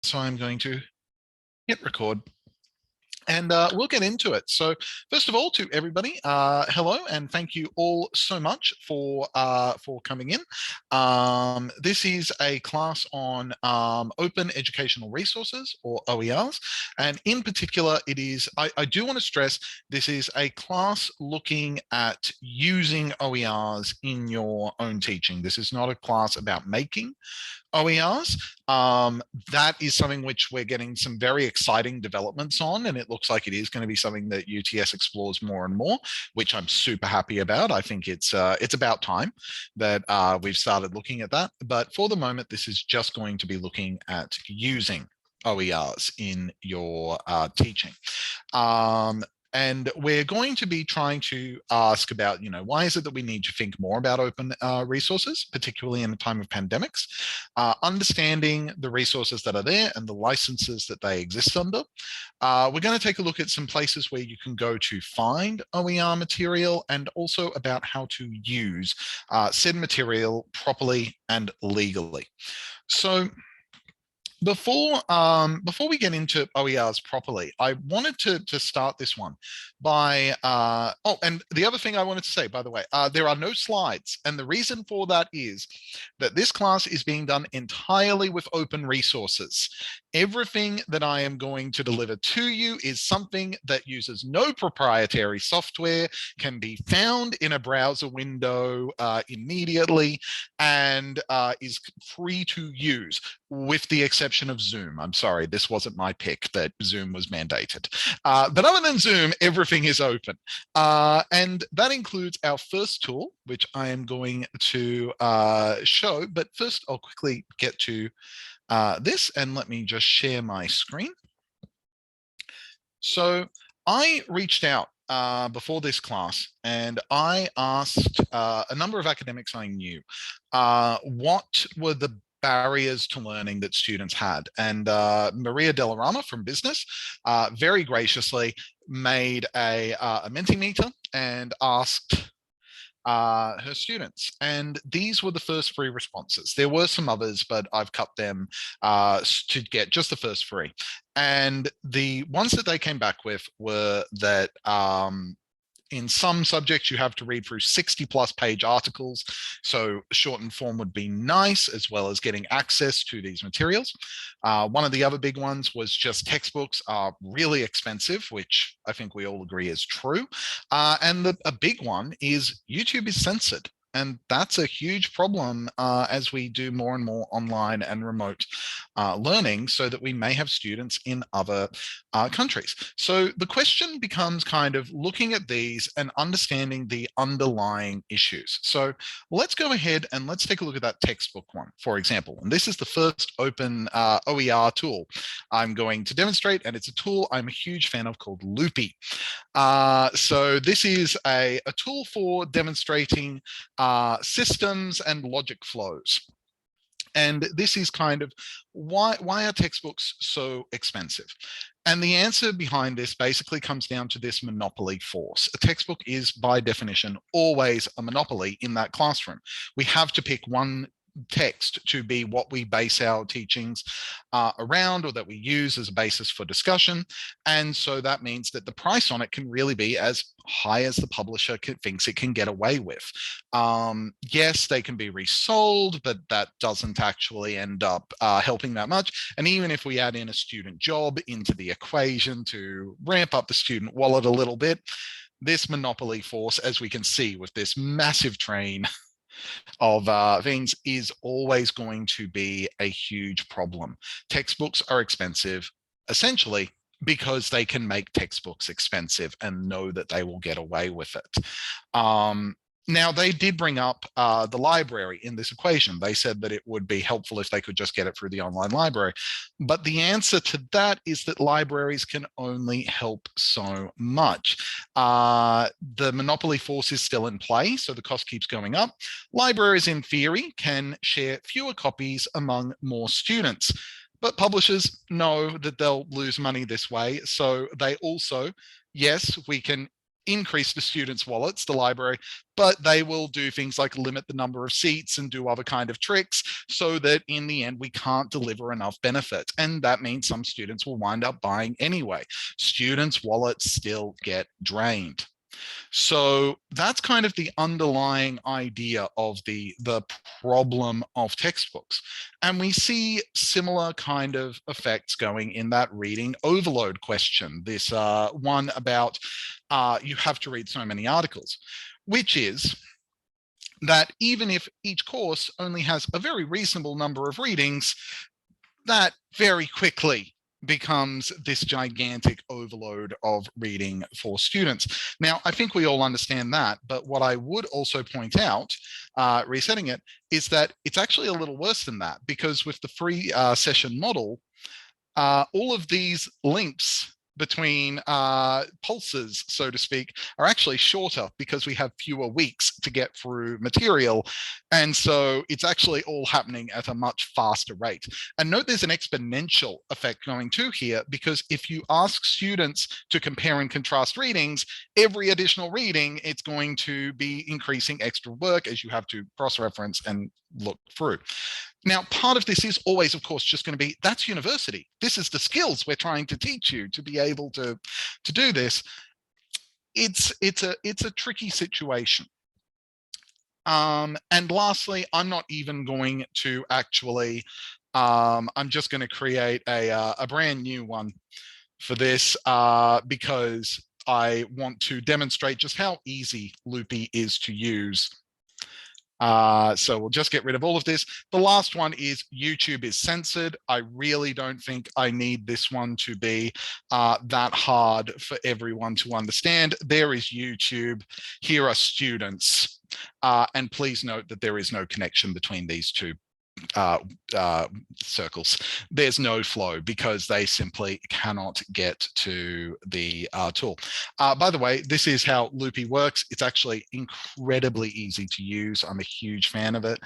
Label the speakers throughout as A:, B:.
A: So I'm going to hit record and we'll get into it. So first of all, to everybody, hello and thank you all so much for coming in. This is a class on open educational resources, or OERs, and in particular, it is. I do want to stress this is a class looking at using OERs in your own teaching. This is not a class about making OERs. That is something which we're getting some very exciting developments on, and it looks like it is going to be something that UTS explores more and more, which I'm super happy about. I think it's about time that we've started looking at that. But for the moment, this is just going to be looking at using OERs in your teaching. And we're going to be trying to ask about, why is it that we need to think more about open resources, particularly in a time of pandemics, understanding the resources that are there and the licenses that they exist under. We're going to take a look at some places where you can go to find OER material, and also about how to use said material properly and legally. So before we get into OERs properly, I wanted to start this one by and the other thing I wanted to say, by the way, there are no slides, and the reason for that is that this class is being done entirely with open resources. Everything that I am going to deliver to you is something that uses no proprietary software, can be found in a browser window immediately, and is free to use, with the exception of Zoom. I'm sorry, this wasn't my pick that Zoom was mandated. But other than Zoom, everything is open. And that includes our first tool, which I am going to show. But first, I'll quickly get to this, and let me just share my screen. So I reached out before this class, and I asked a number of academics I knew what were the barriers to learning that students had. And Maria Delarama from Business very graciously made a Mentimeter and asked her students. And these were the first 3 responses. There were some others, but I've cut them to get just the first 3. And the ones that they came back with were that in some subjects, you have to read through 60+ page articles. So shortened form would be nice, as well as getting access to these materials. One of the other big ones was just textbooks are really expensive, which I think we all agree is true. And a big one is YouTube is censored. And that's a huge problem as we do more and more online and remote learning, so that we may have students in other countries. So the question becomes kind of looking at these and understanding the underlying issues. So let's go ahead and let's take a look at that textbook one, for example. And this is the first open OER tool I'm going to demonstrate, and it's a tool I'm a huge fan of called Loopy. So this is a tool for demonstrating systems and logic flows. And this is kind of why are textbooks so expensive? And the answer behind this basically comes down to this monopoly force. A textbook is, by definition, always a monopoly in that classroom. We have to pick one text to be what we base our teachings around, or that we use as a basis for discussion. And so that means that the price on it can really be as high as the publisher thinks it can get away with. Yes, they can be resold, but that doesn't actually end up helping that much. And even if we add in a student job into the equation to ramp up the student wallet a little bit, this monopoly force, as we can see with this massive train of things, is always going to be a huge problem. Textbooks are expensive, essentially because they can make textbooks expensive and know that they will get away with it. Now, they did bring up the library in this equation. They said that it would be helpful if they could just get it through the online library. But the answer to that is that libraries can only help so much. The monopoly force is still in play, so the cost keeps going up. Libraries, in theory, can share fewer copies among more students. But publishers know that they'll lose money this way. So they also, yes, we can increase the students' wallets, the library, but they will do things like limit the number of seats and do other kind of tricks so that in the end, we can't deliver enough benefit. And that means some students will wind up buying anyway. Students' wallets still get drained. So that's kind of the underlying idea of the problem of textbooks. And we see similar kind of effects going in that reading overload question, this one about you have to read so many articles, which is that even if each course only has a very reasonable number of readings, that very quickly becomes this gigantic overload of reading for students. Now, I think we all understand that, but what I would also point out, resetting it, is that it's actually a little worse than that, because with the free session model, all of these links between pulses, so to speak, are actually shorter because we have fewer weeks to get through material. And so it's actually all happening at a much faster rate. And note there's an exponential effect going too here, because if you ask students to compare and contrast readings, every additional reading, it's going to be increasing extra work as you have to cross-reference and look through. Now, part of this is always, of course, just going to be, that's university. This is the skills we're trying to teach you to be able to do this. It's a tricky situation. And lastly, I'm not even going to actually, I'm just going to create a brand new one for this because I want to demonstrate just how easy Loopy is to use. So we'll just get rid of all of this. The last one is YouTube is censored. I really don't think I need this one to be that hard for everyone to understand. There is YouTube. Here are students. And please note that there is no connection between these two circles. There's no flow because they simply cannot get to the tool. By the way, this is how Loopy works. It's actually incredibly easy to use. I'm a huge fan of it.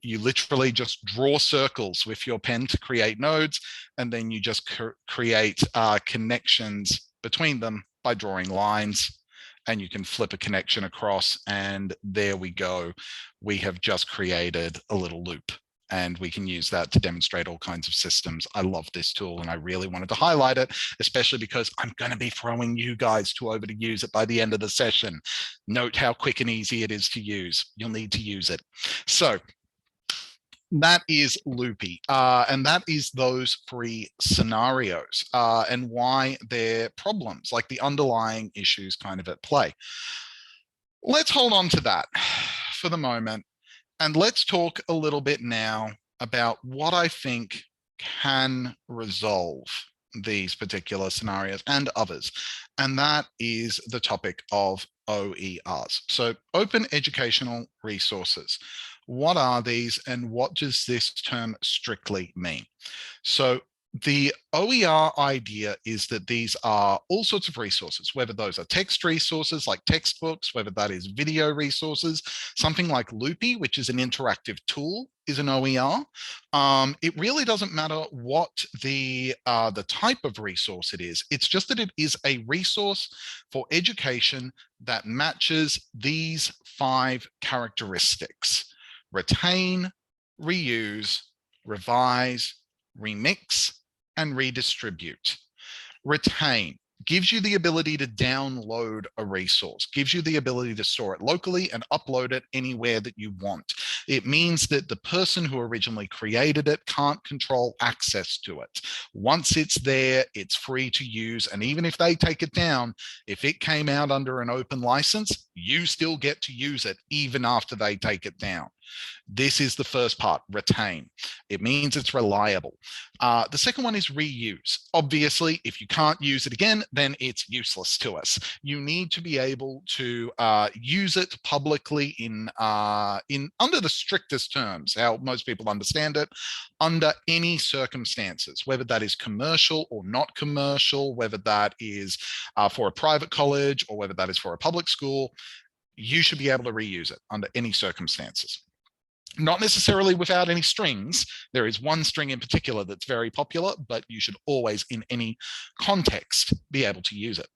A: You literally just draw circles with your pen to create nodes, and then you just create connections between them by drawing lines. And you can flip a connection across, and there we go. We have just created a little loop, and we can use that to demonstrate all kinds of systems. I love this tool, and I really wanted to highlight it, especially because I'm going to be throwing you guys over to use it by the end of the session. Note how quick and easy it is to use. You'll need to use it. So that is Loopy, and that is those three scenarios and why they're problems, like the underlying issues kind of at play. Let's hold on to that for the moment, and let's talk a little bit now about what I think can resolve these particular scenarios and others, and that is the topic of OERs. So open educational resources. What are these, and what does this term strictly mean? So the OER idea is that these are all sorts of resources, whether those are text resources like textbooks, whether that is video resources, something like Loopy, which is an interactive tool, is an OER. It really doesn't matter what the type of resource it is. It's just that it is a resource for education that matches these 5 characteristics: retain, reuse, revise, remix, and redistribute. Retain gives you the ability to download a resource, gives you the ability to store it locally and upload it anywhere that you want. It means that the person who originally created it can't control access to it. Once it's there, it's free to use. And even if they take it down, if it came out under an open license, you still get to use it even after they take it down. This is the first part, retain. It means it's reliable. The second one is reuse. Obviously, if you can't use it again, then it's useless to us. You need to be able to use it publicly in under the strictest terms, how most people understand it, under any circumstances, whether that is commercial or not commercial, whether that is for a private college or whether that is for a public school. You should be able to reuse it under any circumstances. Not necessarily without any strings. There is one string in particular that's very popular, but you should always, in any context, be able to use it.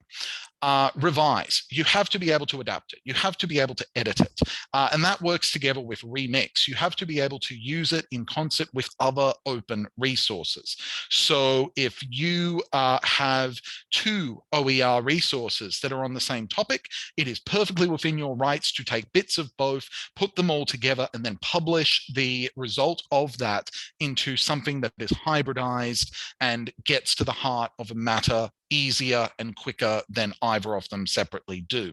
A: Revise. You have to be able to adapt it. You have to be able to edit it. And that works together with remix. You have to be able to use it in concert with other open resources. So if you have two OER resources that are on the same topic, it is perfectly within your rights to take bits of both, put them all together, and then publish the result of that into something that is hybridized and gets to the heart of a matter easier and quicker than either of them separately do.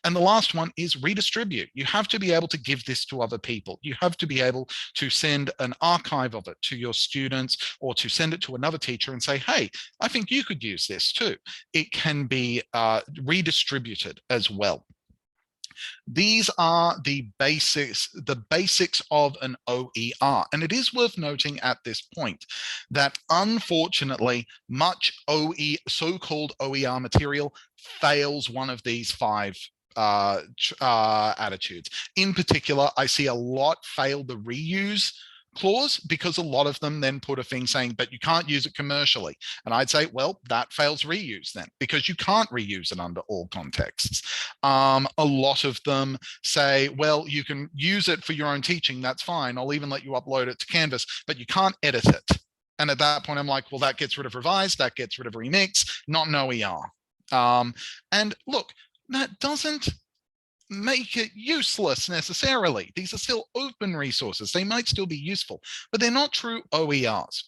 A: And the last one is redistribute. You have to be able to give this to other people. You have to be able to send an archive of it to your students or to send it to another teacher and say, hey, I think you could use this too. It can be redistributed as well. These are the basics of an OER. And it is worth noting at this point that unfortunately, much so-called OER material fails one of these five attitudes. In particular, I see a lot fail the reuse clause because a lot of them then put a thing saying, but you can't use it commercially. And I'd say, well, that fails reuse then because you can't reuse it under all contexts. A lot of them say, well, you can use it for your own teaching. That's fine. I'll even let you upload it to Canvas, but you can't edit it. And at that point, I'm like, well, that gets rid of revise, that gets rid of remix, not an OER. And look, that doesn't make it useless necessarily. These are still open resources. They might still be useful, but they're not true OERs.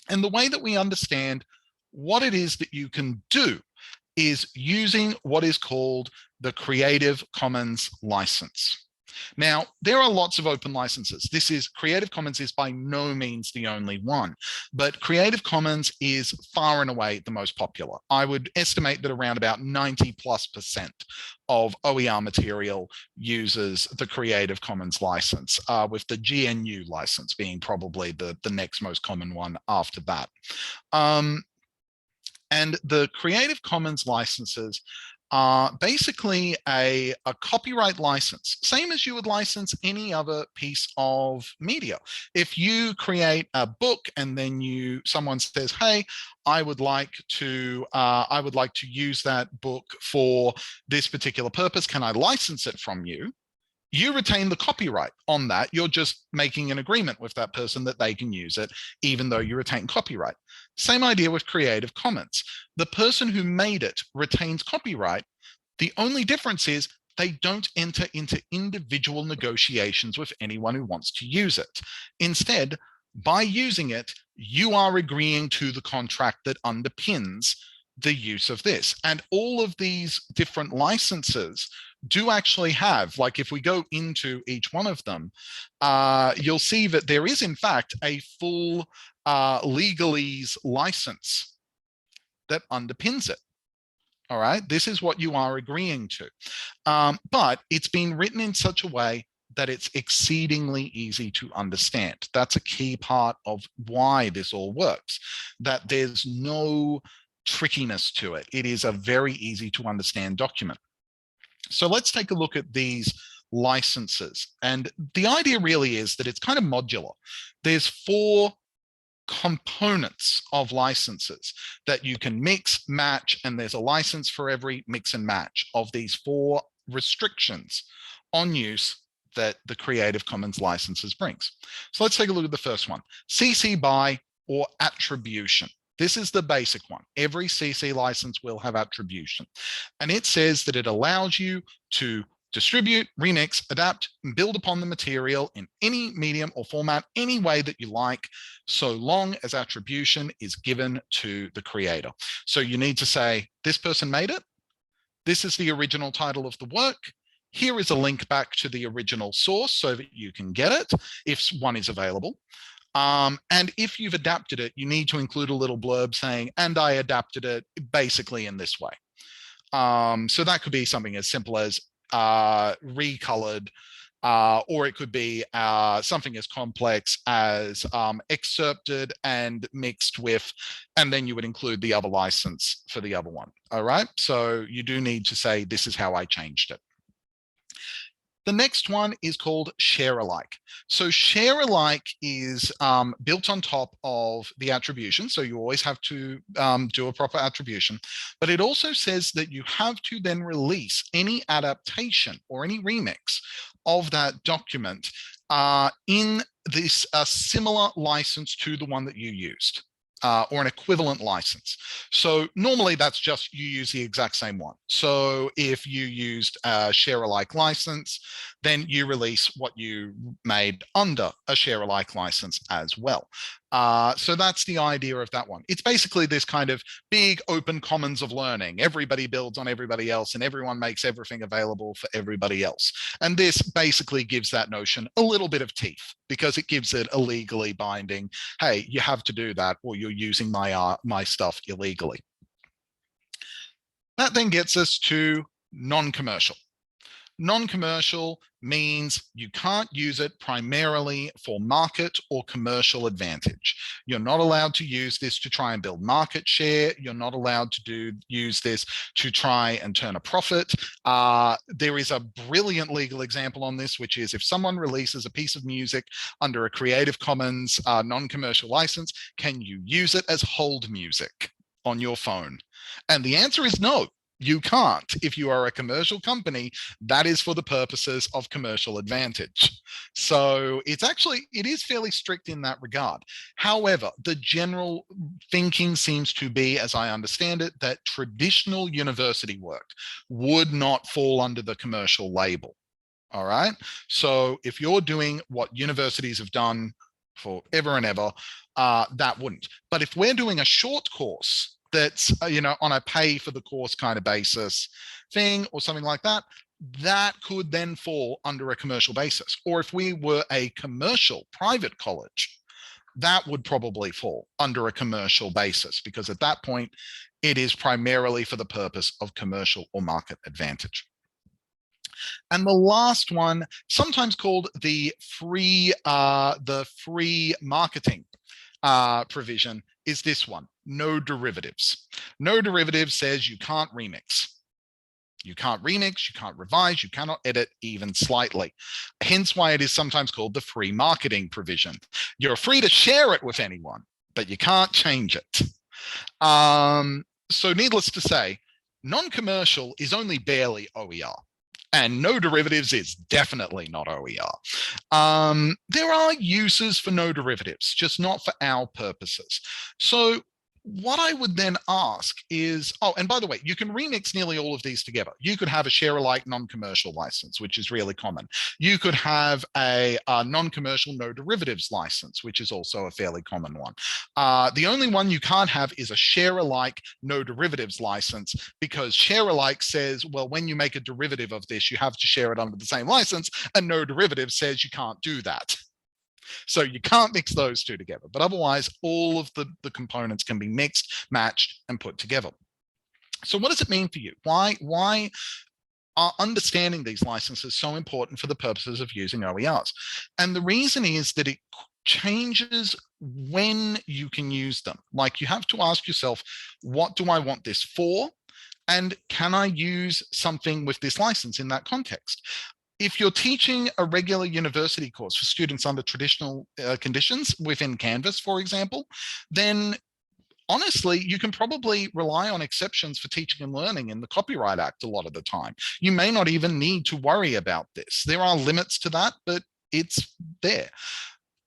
A: And the way that we understand what it is that you can do is using what is called the Creative Commons license. Now, there are lots of open licenses. Creative Commons is by no means the only one, but Creative Commons is far and away the most popular. I would estimate that around about 90+% of OER material uses the Creative Commons license, with the GNU license being probably the next most common one after that. And the Creative Commons licenses are basically a copyright license, same as you would license any other piece of media. If you create a book and then someone says, hey, I would like to use that book for this particular purpose, can I license it from you? You retain the copyright on that. You're just making an agreement with that person that they can use it, even though you retain copyright. Same idea with Creative Commons. The person who made it retains copyright. The only difference is they don't enter into individual negotiations with anyone who wants to use it. Instead, by using it, you are agreeing to the contract that underpins the use of this. And all of these different licenses do actually have, like if we go into each one of them, you'll see that there is in fact a full legalese license that underpins it. All right, this is what you are agreeing to. But it's been written in such a way that it's exceedingly easy to understand. That's a key part of why this all works, that there's no trickiness to it. It is a very easy to understand document. So let's take a look at these licenses. And the idea really is that it's kind of modular. There's 4 components of licenses that you can mix, match, and there's a license for every mix and match of these 4 restrictions on use that the Creative Commons licenses brings. So let's take a look at the first one, CC BY or attribution. This is the basic one. Every CC license will have attribution. And it says that it allows you to distribute, remix, adapt, and build upon the material in any medium or format, any way that you like, so long as attribution is given to the creator. So you need to say, this person made it. This is the original title of the work. Here is a link back to the original source so that you can get it if one is available. And if you've adapted it, you need to include a little blurb saying, and I adapted it basically in this way. So that could be something as simple as recolored, or it could be something as complex as excerpted and mixed with, and then you would include the other license for the other one. All right, so you do need to say, this is how I changed it. The next one is called share alike. So share alike is built on top of the attribution. So you always have to do a proper attribution, but it also says that you have to then release any adaptation or any remix of that document in this similar license to the one that you used. Or an equivalent license. So normally that's just you use the exact same one. So if you used a share alike license, then you release what you made under a share alike license as well. So that's the idea of that one. It's basically this kind of big open commons of learning. Everybody builds on everybody else and everyone makes everything available for everybody else. And this basically gives that notion a little bit of teeth because it gives it a legally binding, hey, you have to do that or you're using my stuff illegally. That then gets us to non-commercial. Non-commercial means you can't use it primarily for market or commercial advantage. You're not allowed to use this to try and build market share. You're not allowed to use this to try and turn a profit. There is a brilliant legal example on this, which is if someone releases a piece of music under a Creative Commons non-commercial license, can you use it as hold music on your phone? And the answer is no. You can't. If you are a commercial company, that is for the purposes of commercial advantage. So it is fairly strict in that regard. However, the general thinking seems to be, as I understand it, that traditional university work would not fall under the commercial label. All right. So if you're doing what universities have done forever and ever, that wouldn't. But if we're doing a short course, that's on a pay for the course kind of basis thing or something like that, that could then fall under a commercial basis. Or if we were a commercial private college, that would probably fall under a commercial basis because at that point it is primarily for the purpose of commercial or market advantage. And the last one, sometimes called the free marketing provision, is this one, no derivatives. No derivatives says you can't remix. You can't remix, you can't revise, you cannot edit even slightly. Hence why it is sometimes called the free marketing provision. You're free to share it with anyone, but you can't change it. So needless to say, non-commercial is only barely OER. And no derivatives is definitely not OER. There are uses for no derivatives, just not for our purposes. So what I would then ask is, oh, and by the way, you can remix nearly all of these together. You could have a share-alike non-commercial license, which is really common. You could have a non-commercial no derivatives license, which is also a fairly common one. The only one you can't have is a share-alike no derivatives license, because share-alike says, well, when you make a derivative of this, you have to share it under the same license, and no derivative says you can't do that. So you can't mix those two together, but otherwise all of the components can be mixed, matched, and put together. So what does it mean for you? Why are understanding these licenses so important for the purposes of using OERs? And the reason is that it changes when you can use them. Like you have to ask yourself, what do I want this for? And can I use something with this license in that context? If you're teaching a regular university course for students under traditional conditions within Canvas, for example, then honestly, you can probably rely on exceptions for teaching and learning in the Copyright Act a lot of the time. You may not even need to worry about this. There are limits to that, but it's there.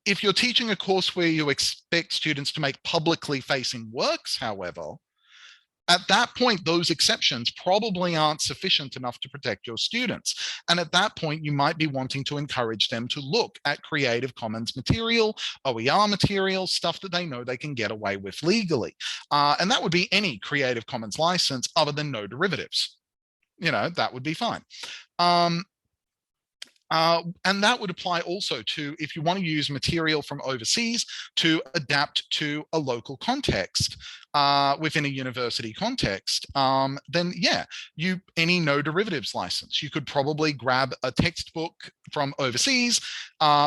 A: If you're teaching a course where you expect students to make publicly facing works, however, at that point, those exceptions probably aren't sufficient enough to protect your students. And at that point, you might be wanting to encourage them to look at Creative Commons material, OER material, stuff that they know they can get away with legally. And that would be any Creative Commons license other than no derivatives. That would be fine. And that would apply also to if you want to use material from overseas to adapt to a local context. within a university context, then yeah, any no derivatives license. You could probably grab a textbook from overseas.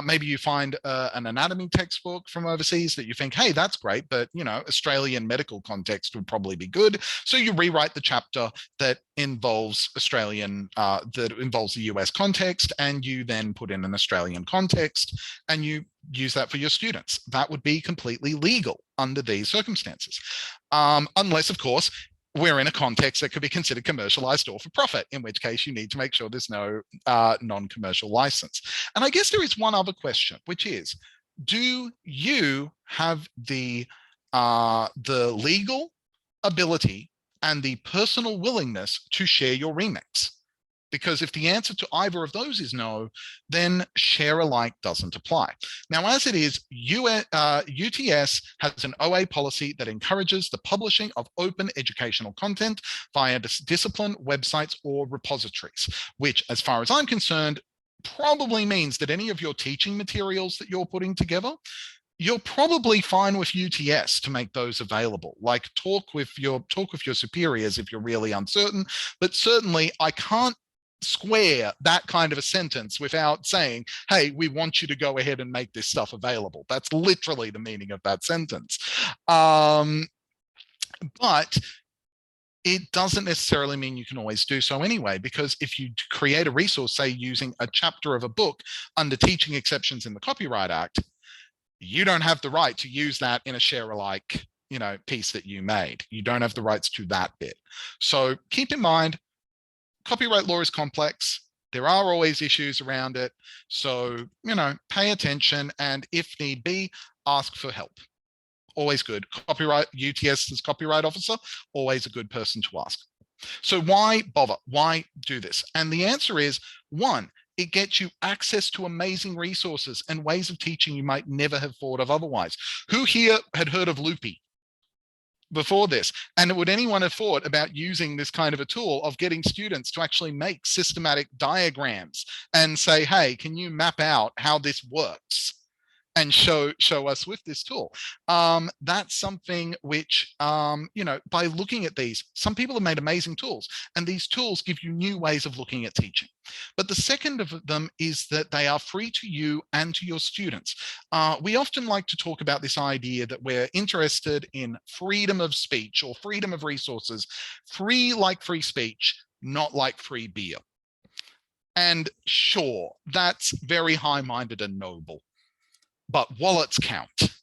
A: Maybe you find an anatomy textbook from overseas that you think, hey, that's great, but Australian medical context would probably be good. So you rewrite the chapter that involves that involves the US context, and you then put in an Australian context, and you use that for your students. That would be completely legal under these circumstances. Unless, of course, we're in a context that could be considered commercialized or for profit, in which case you need to make sure there's no non-commercial license. And I guess there is one other question, which is, do you have the legal ability and the personal willingness to share your remix? Because if the answer to either of those is no, then share alike doesn't apply. Now, as it is, UTS has an OA policy that encourages the publishing of open educational content via discipline websites or repositories, which, as far as I'm concerned, probably means that any of your teaching materials that you're putting together, you're probably fine with UTS to make those available. Like talk with your superiors if you're really uncertain, but certainly I can't square that kind of a sentence without saying, hey, we want you to go ahead and make this stuff available. That's literally the meaning of that sentence. But it doesn't necessarily mean you can always do so anyway, because if you create a resource, say using a chapter of a book under teaching exceptions in the Copyright Act, you don't have the right to use that in a share alike piece that you made. You don't have the rights to that bit. So keep in mind, copyright law is complex. There are always issues around it. So, pay attention, and if need be, ask for help. Always good. UTS as copyright officer, always a good person to ask. So why bother? Why do this? And the answer is, one, it gets you access to amazing resources and ways of teaching you might never have thought of otherwise. Who here had heard of Loopy before this? And would anyone have thought about using this kind of a tool of getting students to actually make systematic diagrams and say, hey, can you map out how this works and show us with this tool? That's something which, by looking at these, some people have made amazing tools, and these tools give you new ways of looking at teaching. But the second of them is that they are free to you and to your students. We often like to talk about this idea that we're interested in freedom of speech or freedom of resources, free like free speech, not like free beer. And sure, that's very high-minded and noble, but wallets count.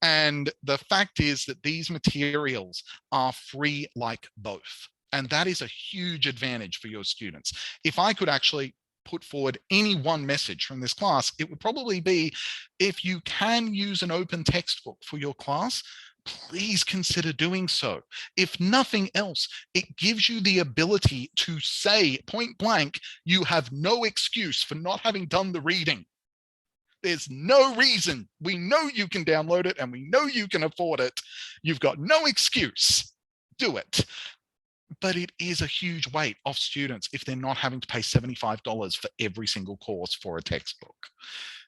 A: And the fact is that these materials are free like both. And that is a huge advantage for your students. If I could actually put forward any one message from this class, it would probably be, if you can use an open textbook for your class, please consider doing so. If nothing else, it gives you the ability to say point blank, you have no excuse for not having done the reading. There's no reason. We know you can download it and we know you can afford it. You've got no excuse. Do it. But it is a huge weight off students if they're not having to pay $75 for every single course for a textbook.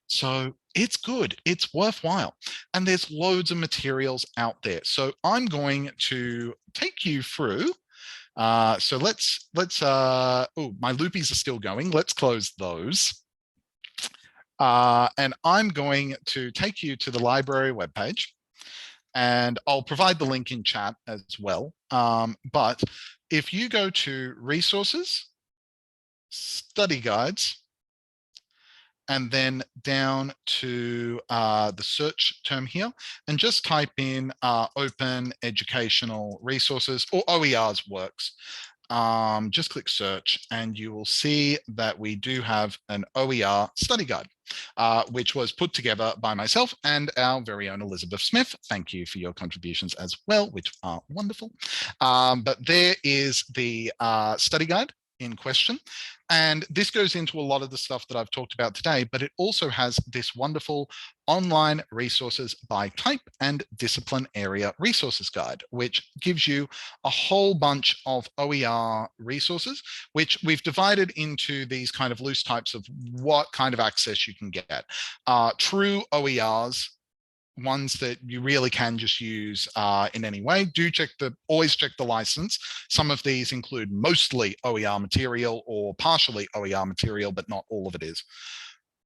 A: So it's good. It's worthwhile. And there's loads of materials out there. So I'm going to take you through. So let's oh, my loopies are still going. Let's close those. And I'm going to take you to the library webpage, and I'll provide the link in chat as well. But if you go to resources, study guides, and then down to the search term here, and just type in open educational resources, or OERs works. Just click search and you will see that we do have an OER study guide, which was put together by myself and our very own Elizabeth Smith. Thank you for your contributions as well, which are wonderful. But there is the study guide in question. And this goes into a lot of the stuff that I've talked about today, but it also has this wonderful online resources by type and discipline area resources guide, which gives you a whole bunch of OER resources, which we've divided into these kind of loose types of what kind of access you can get. True OERs ones that you really can just use in any way. Do always check the license. Some of these include mostly OER material or partially OER material, but not all of it is.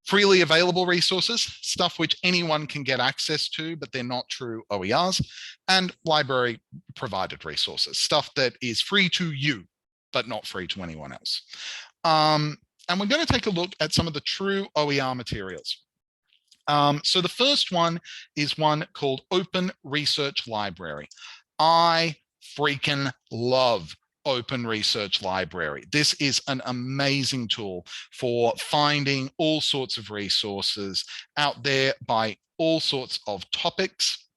A: Freely available resources, stuff which anyone can get access to, but they're not true OERs, and library provided resources, stuff that is free to you, but not free to anyone else. And we're going to take a look at some of the true OER materials. So the first one is one called Open Research Library. I freaking love Open Research Library. This is an amazing tool for finding all sorts of resources out there by all sorts of topics.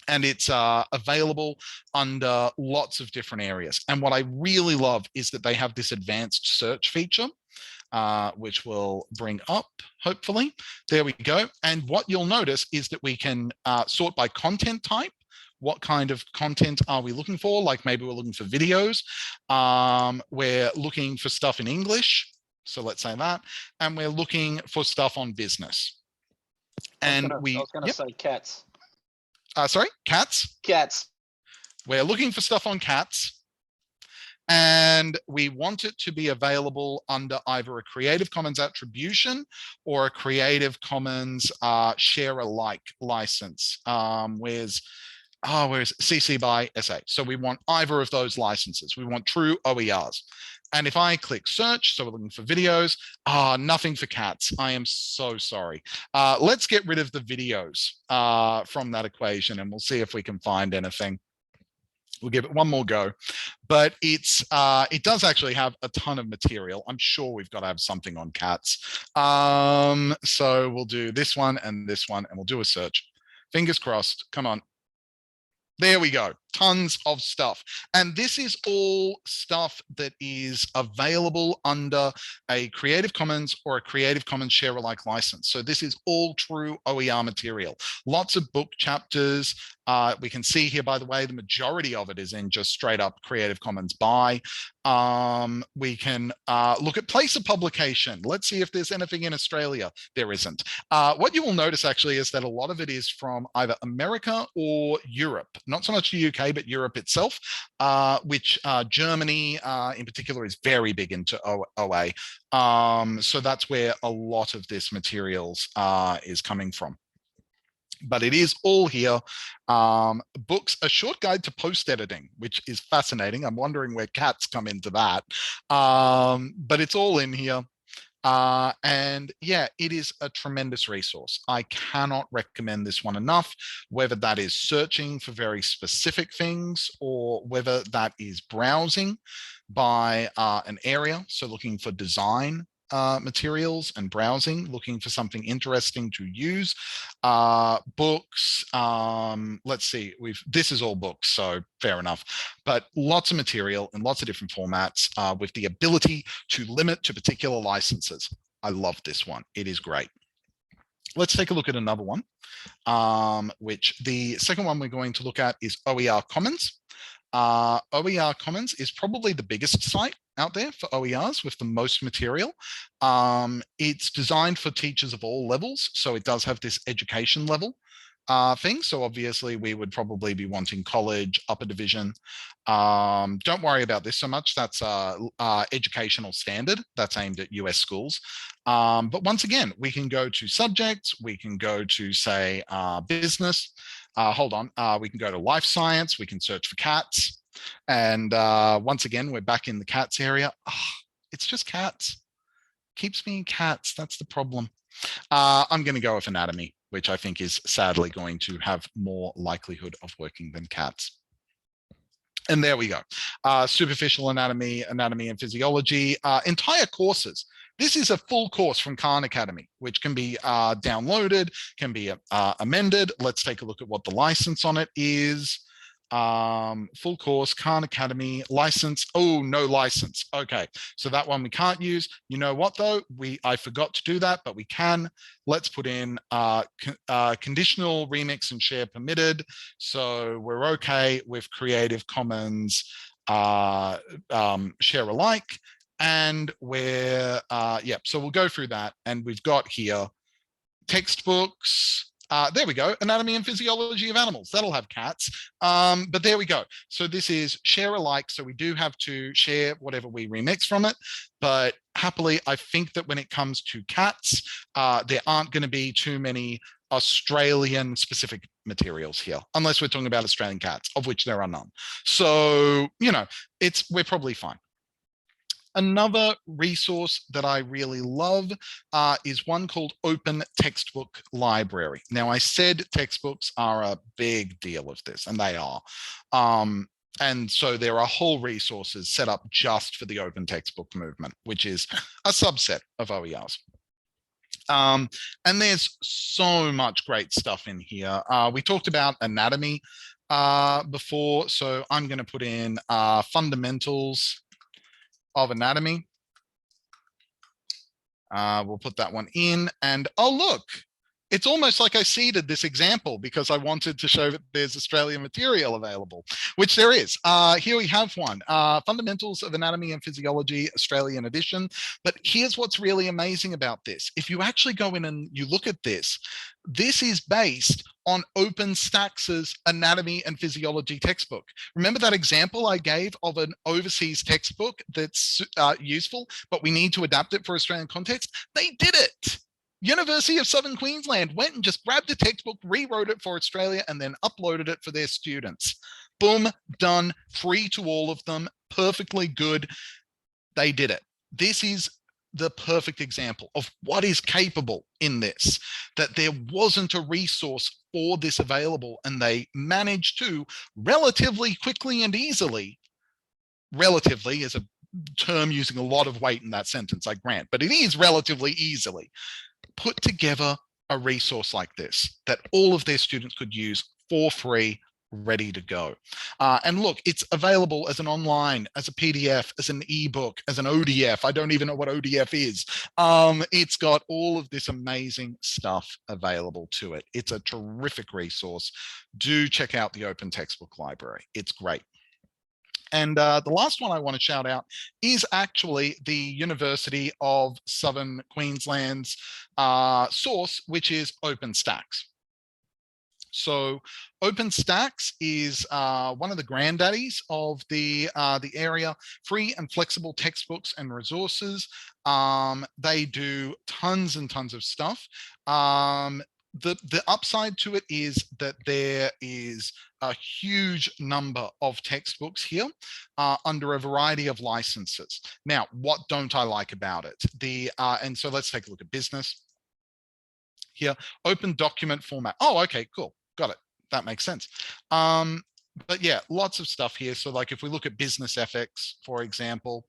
A: And it's available under lots of different areas. And what I really love is that they have this advanced search feature, which we'll bring up, hopefully. There we go. And what you'll notice is that we can sort by content type. What kind of content are we looking for? Like maybe we're looking for videos. We're looking for stuff in English. So let's say that. And we're looking for stuff on business. And
B: I was gonna say cats.
A: Sorry, cats?
B: Cats.
A: We're looking for stuff on cats. And we want it to be available under either a Creative Commons attribution or a Creative Commons share alike license. Where's CC by SA? So we want either of those licenses. We want true OERs. And if I click search, so we're looking for videos, nothing for cats. I am so sorry. Let's get rid of the videos from that equation, and we'll see if we can find anything. We'll give it one more go, but it does actually have a ton of material. I'm sure we've got to have something on cats. So we'll do this one, and we'll do a search. Fingers crossed. Come on. There we go. Tons of stuff. And this is all stuff that is available under a Creative Commons or a Creative Commons share alike license. So this is all true OER material. Lots of book chapters. We can see here, by the way, the majority of it is in just straight up Creative Commons by. We can look at place of publication. Let's see if there's anything in Australia. There isn't. What you will notice actually is that a lot of it is from either America or Europe. Not so much the UK, but Europe itself, which Germany in particular is very big into OA. So that's where a lot of this materials is coming from. But it is all here. Books, A Short Guide to Post Editing, which is fascinating. I'm wondering where cats come into that. But it's all in here. And yeah, it is a tremendous resource. I cannot recommend this one enough, whether that is searching for very specific things or whether that is browsing by an area. So looking for design materials and browsing, looking for something interesting to use. Books, let's see, this is all books, so fair enough, but lots of material in lots of different formats with the ability to limit to particular licenses. I love this one. It is great. Let's take a look at another one, which the second one we're going to look at is OER Commons. OER Commons is probably the biggest site out there for OERs with the most material. It's designed for teachers of all levels, so it does have this education level thing. So obviously we would probably be wanting college, upper division. Don't worry about this so much. That's educational standard. That's aimed at US schools. But once again, we can go to subjects. We can go to, say, business. Hold on. We can go to life science. We can search for cats. And once again, we're back in the cats area. Oh, it's just cats. Keeps being cats. That's the problem. I'm going to go with anatomy, which I think is sadly going to have more likelihood of working than cats. And there we go. Superficial anatomy, anatomy and physiology, entire courses. This is a full course from Khan Academy, which can be downloaded, can be amended. Let's take a look at what the license on it is. Full course, Khan Academy, license. Oh, no license. Okay, so that one we can't use. You know what though? I forgot to do that, but we can. Let's put in conditional remix and share permitted. So we're okay with Creative Commons share alike. And we're, so we'll go through that. And we've got here textbooks, There we go, anatomy and physiology of animals. That'll have cats. But there we go. So this is share alike. So we do have to share whatever we remix from it. But happily, I think that when it comes to cats, there aren't going to be too many Australian specific materials here, unless we're talking about Australian cats, of which there are none. So, we're probably fine. Another resource that I really love is one called Open Textbook Library. Now, I said textbooks are a big deal of this, and they are. And so there are whole resources set up just for the open textbook movement, which is a subset of OERs. And there's so much great stuff in here. We talked about anatomy before, so I'm going to put in fundamentals of anatomy. We'll put that one in, and oh look, it's almost like I seeded this example because I wanted to show that there's Australian material available, which there is. Here we have one, Fundamentals of Anatomy and Physiology, Australian edition. But here's what's really amazing about this. If you actually go in and you look at this, this is based on OpenStax's anatomy and physiology textbook. Remember that example I gave of an overseas textbook that's useful, but we need to adapt it for Australian context? They did it. University of Southern Queensland went and just grabbed a textbook, rewrote it for Australia, and then uploaded it for their students. Boom, done, free to all of them, perfectly good. They did it. This is the perfect example of what is capable in this, that there wasn't a resource for this available, and they managed to relatively quickly and easily, relatively is a term using a lot of weight in that sentence, I grant, but it is relatively easily, put together a resource like this that all of their students could use for free, ready to go. And look, it's available as an online, as a PDF, as an ebook, as an ODF. I don't even know what ODF is. It's got all of this amazing stuff available to it. It's a terrific resource. Do check out the Open Textbook Library. It's great. And the last one I want to shout out is actually the University of Southern Queensland's source, which is OpenStax. So OpenStax is one of the granddaddies of the area, free and flexible textbooks and resources. They do tons and tons of stuff. The upside to it is that there is a huge number of textbooks here under a variety of licenses. Now, what don't I like about it? And so let's take a look at business here. Open document format. Oh, okay, cool. Got it. That makes sense. But yeah, lots of stuff here. So like if we look at business ethics, for example,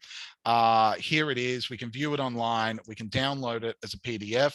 A: here it is. We can view it online. We can download it as a PDF.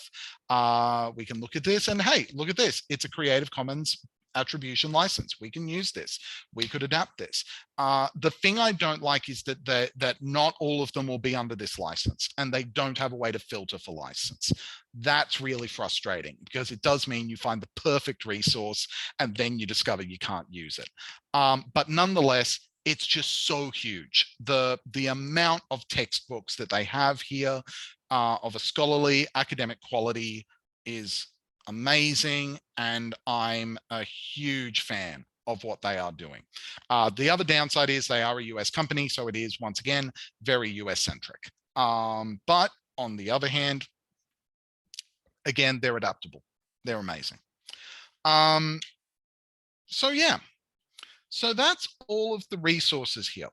A: We can look at this and hey, look at this. It's a Creative Commons attribution license. We can use this. We could adapt this. The thing I don't like is that not all of them will be under this license and they don't have a way to filter for license. That's really frustrating because it does mean you find the perfect resource and then you discover you can't use it. But nonetheless, it's just so huge. The amount of textbooks that they have here of a scholarly academic quality is amazing, and I'm a huge fan of what they are doing. The other downside is they are a US company, so it is once again very US centric. But on the other hand, again, they're adaptable. They're amazing. So yeah, so that's all of the resources here.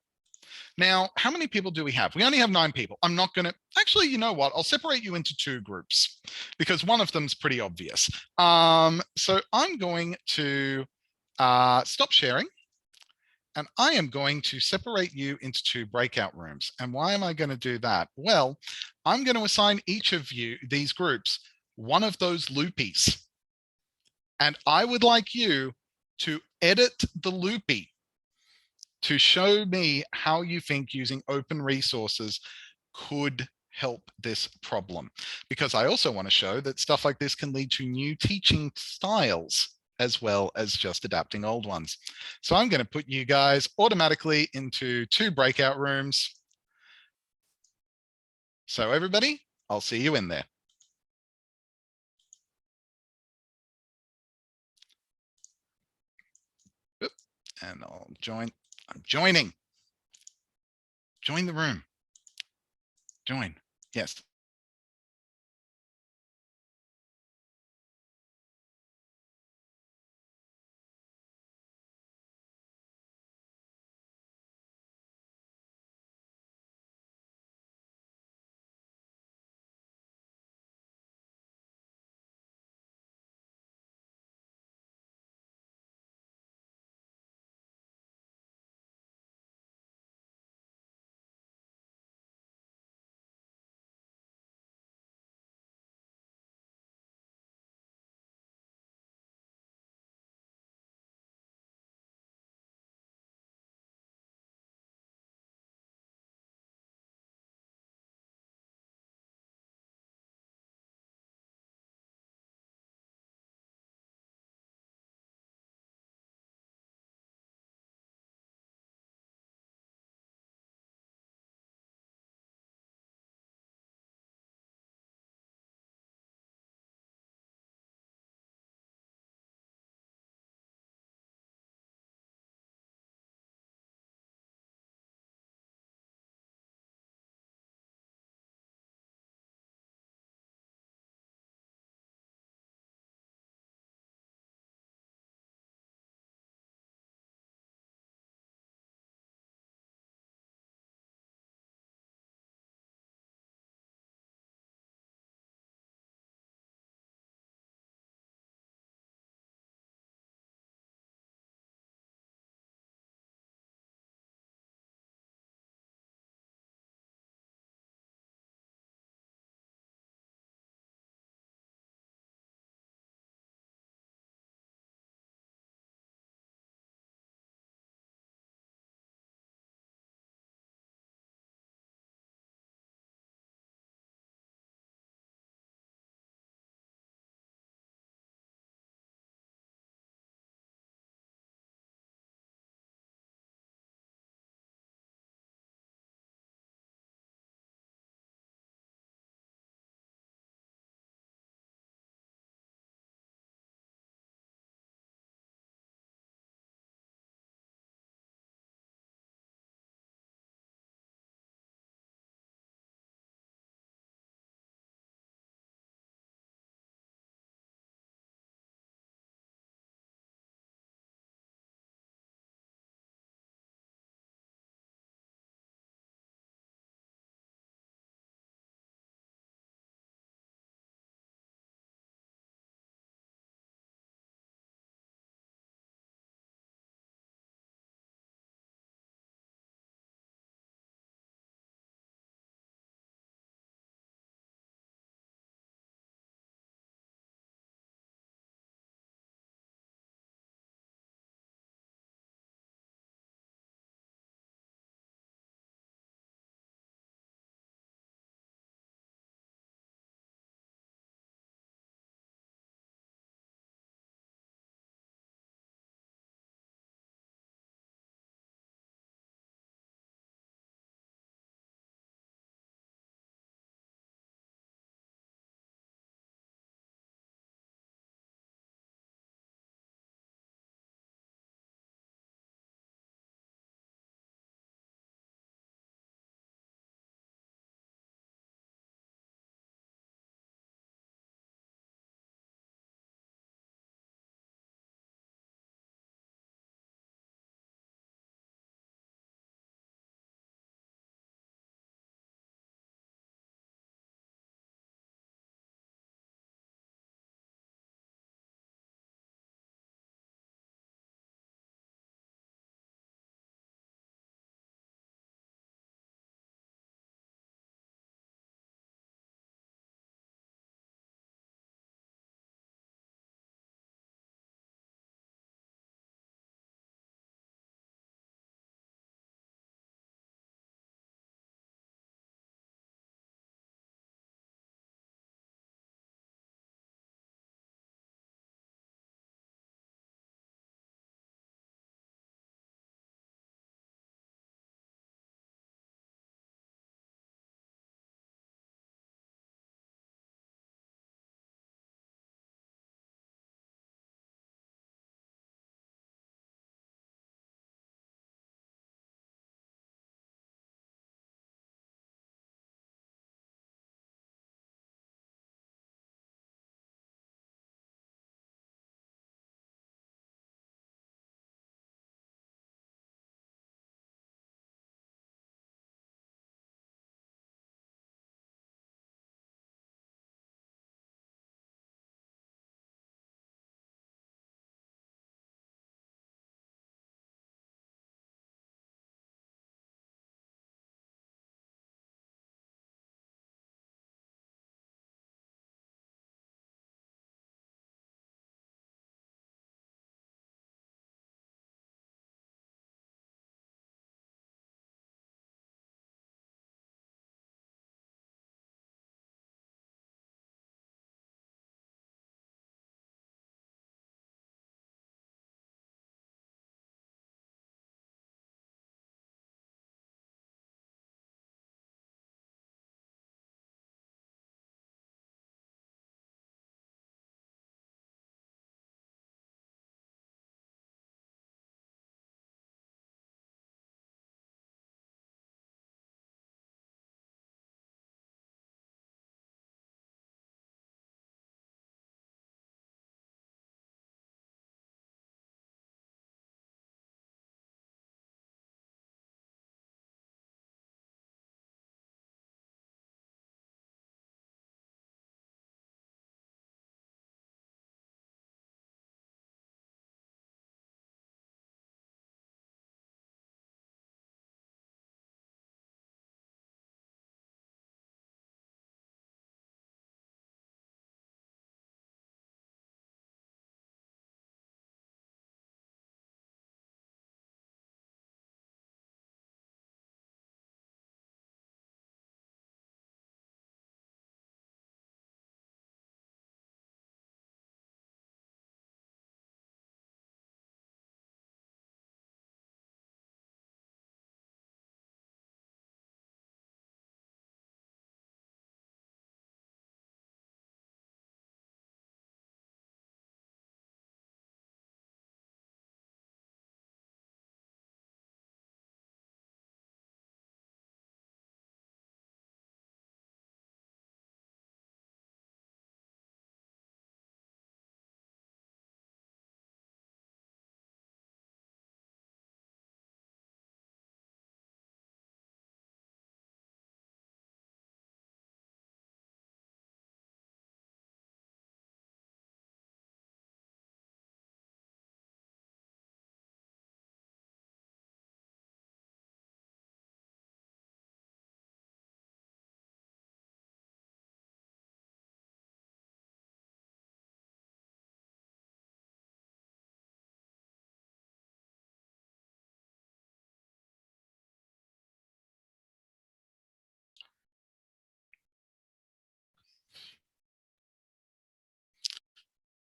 A: Now, how many people do we have? We only have 9 people. I'm not going to, actually, you know what? I'll separate you into 2 groups because one of them's pretty obvious. So I'm going to stop sharing and I am going to separate you into 2 breakout rooms. And why am I going to do that? Well, I'm going to assign each of you, these groups, one of those loopies. And I would like you to edit the loopy to show me how you think using open resources could help this problem. Because I also want to show that stuff like this can lead to new teaching styles as well as just adapting old ones. So I'm going to put you guys automatically into 2 breakout rooms. So everybody, I'll see you in there. and I'll join. I'm joining. Join the room. Join. Yes.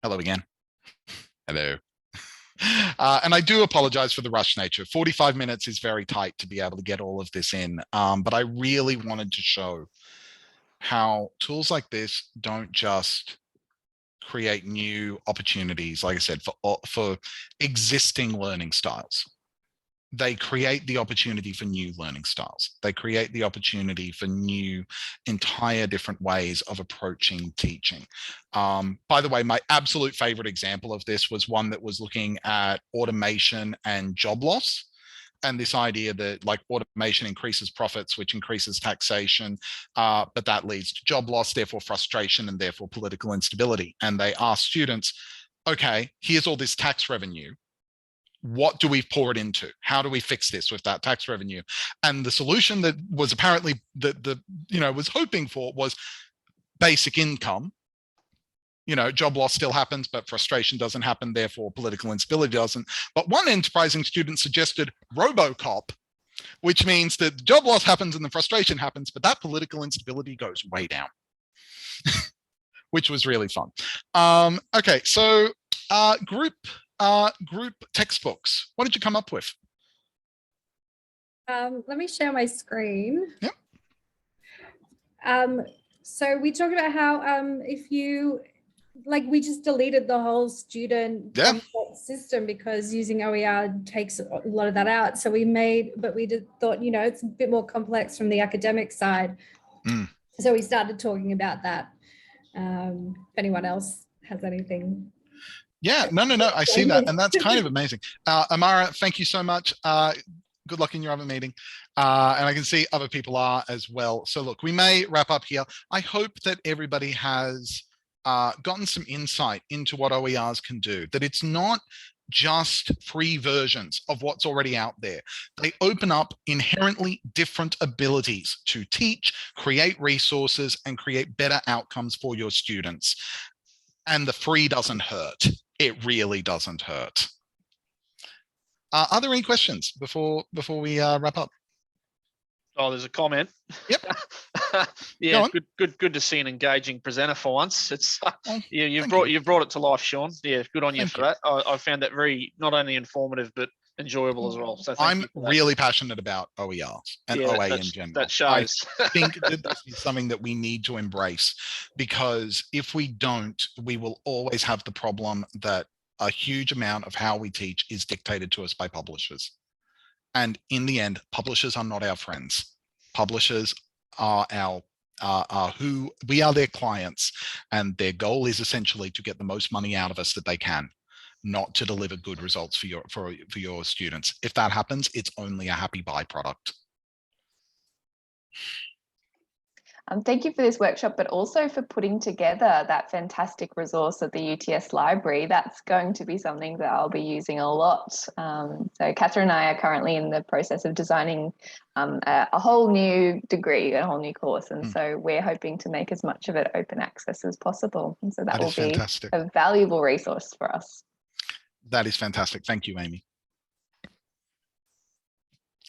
A: Hello again. Hello. And I do apologize for the rush nature. 45 minutes is very tight to be able to get all of this in. But I really wanted to show how tools like this don't just create new opportunities, like I said, for existing learning styles. They create the opportunity for new learning styles. They create the opportunity for new, entire different ways of approaching teaching. By the way, my absolute favorite example of this was one that was looking at automation and job loss. And this idea that like automation increases profits, which increases taxation, but that leads to job loss, therefore frustration, and therefore political instability. And they asked students, okay, here's all this tax revenue. What do we pour it into? How do we fix this with that tax revenue? And the solution that was apparently was hoping for was basic income. Job loss still happens, but frustration doesn't happen, therefore political instability doesn't. But one enterprising student suggested RoboCop, which means that job loss happens and the frustration happens, but that political instability goes way down, which was really fun. Okay, so group textbooks. What did you come up with?
B: Let me share my screen.
A: Yep.
B: So we talked about how if you, we just deleted the whole student system because using OER takes a lot of that out. So we thought, it's a bit more complex from the academic side. So we started talking about that. If anyone else has anything.
A: Yeah, no, I see that. And that's kind of amazing. Amara, thank you so much. Good luck in your other meeting. And I can see other people are as well. So look, we may wrap up here. I hope that everybody has gotten some insight into what OERs can do, that it's not just free versions of what's already out there. They open up inherently different abilities to teach, create resources, and create better outcomes for your students. And the free doesn't hurt. It really doesn't hurt. Are there any questions before we wrap up?
C: Oh, there's a comment.
A: Yep.
C: Yeah, good to see an engaging presenter for once. It's you've brought it to life, Sean. Yeah, good on you for that. I found that very not only informative but enjoyable as well. So
A: I'm really passionate about OERs and OA in general.
C: That shows.
A: I think that this is something that we need to embrace, because if we don't, we will always have the problem that a huge amount of how we teach is dictated to us by publishers. And in the end, publishers are not our friends. Publishers are we are their clients, and their goal is essentially to get the most money out of us that they can, not to deliver good results for your students. If that happens, it's only a happy byproduct.
D: Thank you for this workshop, but also for putting together that fantastic resource at the UTS library. That's going to be something that I'll be using a lot. So Catherine and I are currently in the process of designing a whole new degree, a whole new course. And so we're hoping to make as much of it open access as possible. And so that will be a valuable resource for us.
A: That is fantastic. Thank you, Amy.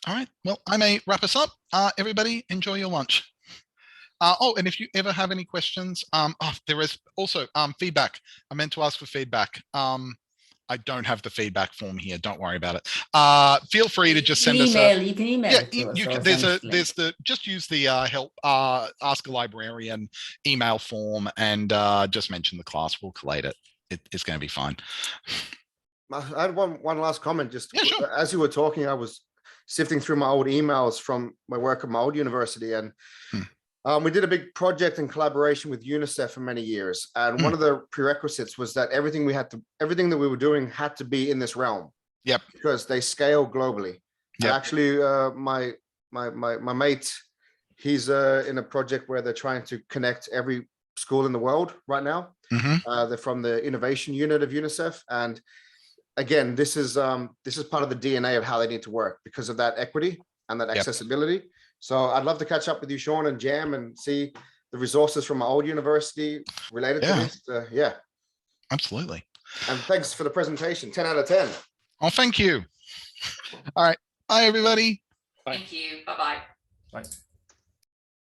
A: All right, well, I may wrap us up. Everybody, enjoy your lunch. And if you ever have any questions, there is also feedback. I meant to ask for feedback. I don't have the feedback form here. Don't worry about it. Feel free to just send us
E: You can email.
A: Yeah, just use the help ask a librarian email form and just mention the class. We'll collate it. It's going to be fine.
F: I had one last comment. Just
A: sure.
F: As you were talking, I was sifting through my old emails from my work at my old university, and we did a big project in collaboration with UNICEF for many years. And one of the prerequisites was that everything that we were doing had to be in this realm.
A: Yep.
F: Because they scale globally. Yep. Actually, my mate, he's in a project where they're trying to connect every school in the world right now. They're from the innovation unit of UNICEF. And again, this is part of the DNA of how they need to work because of that equity and that accessibility. So I'd love to catch up with you, Sean, and Jam, and see the resources from my old university related to this.
A: Absolutely.
F: And thanks for the presentation. 10 out of 10.
A: Oh, thank you. All right. Bye, everybody.
E: Thank you. Bye-bye.
F: Bye.